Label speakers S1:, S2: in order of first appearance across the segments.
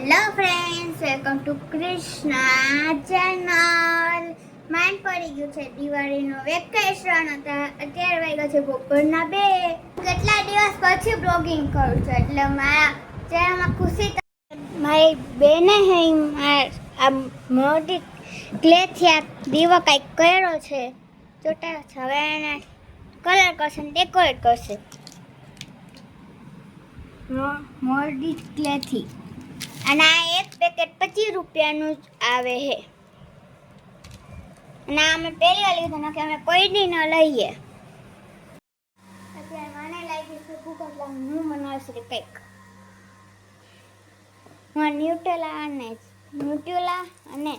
S1: Hello friends, welcome to Krishna channel. Mind પડી ગયું છે દિવાળીનું વેકેશન. અત્યારે વાગ્યા છે બપોરના 2. કેટલા દિવસ પછી બ્લોગિંગ કરું છું એટલે મારા ચહેરામાં ખુશી. મારી બેને આ મોટી ક્લેથી આ દીવો કંઈક કર્યો છે, ચોટાડો છે. હવે એને કલર કરશે ને ડેકોરેટ કરશે મોટી ક્લેથી. અને આ એક પેકેટ 25 રૂપિયાનું જ આવે છે. અને આ અમે પહેલી વાર લીધું કે અમે કોઈની ન લઈએ. અત્યારે મને લાગી છે ભૂખ એટલે હું બનાવીશ કંઈક. હું ન્યુટેલા અને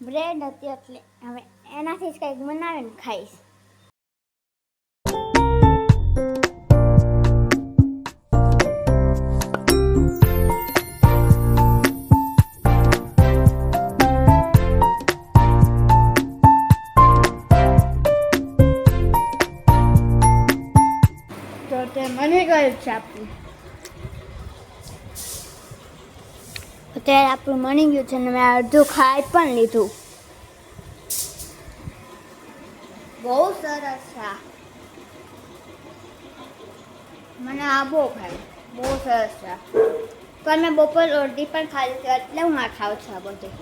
S1: બ્રેડ હતી એટલે હવે એનાથી જ કંઈક બનાવીને ખાઈશ. મને ગયું છે આપણું. અત્યારે આપણું મળી ગયું છે ને મેં અડધું ખાઈ પણ લીધું. બહુ સરસ છે. મને આ બહુ ખાય, બહુ સરસ છે. પણ મેં બપોર અડધી પણ ખાઈ છે એટલે હું આ ખાઉં છું આ બધું.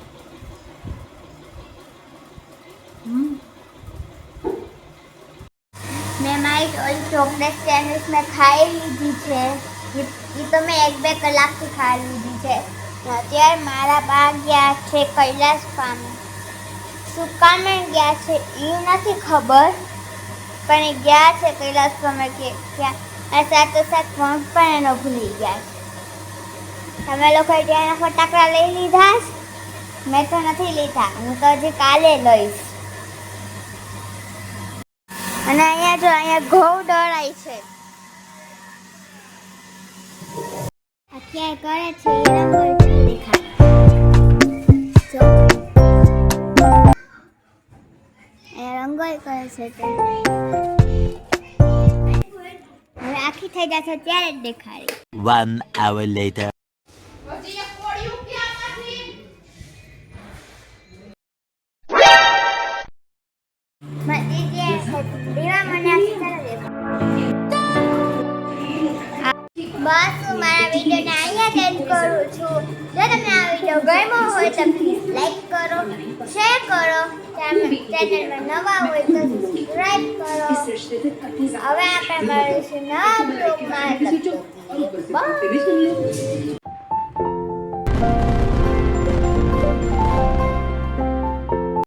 S1: મેં મારી ઓલી ચોકલેટ સેન્ડવિચ મેં ખાઈ લીધી છે. એ તો મેં 1-2 કલાકથી ખાઈ લીધી છે. અત્યારે મારા બા ગયા છે કૈલાસ પામે. શું કામે ગયા છે એ નથી ખબર, પણ એ ગયા છે કૈલાસ પામે કે ત્યાં. અને સાથોસાથ ફોન પણ એનો ભૂલી ગયા છે. તમે લોકો ત્યાંના ફટાકડા લઈ લીધા? મેં તો નથી લીધા, હું તો હજી કાલે લઈશ. અને અહીંયા જો અહીંયા ઘઉં દળાય છે. અત્યારે કરે છે રંગોળી દેખાય. જો એ રંગોળી કરે છે તે હવે આખી થઈ જશે ત્યારે જ દેખાડી.
S2: 1 hour later. બસ હું મારા વિડીયોને અહીંયા એન્ડ કરું છું. જો તમને આ વિડીયો ગમ્યો હોય તો પ્લીઝ લાઈક કરો, શેર કરો, ચેનલમાં નવા હોય તો સબસ્ક્રાઇબ કરો. હવે આપણે મળીશું નવા બ્લોગમાં. બાય.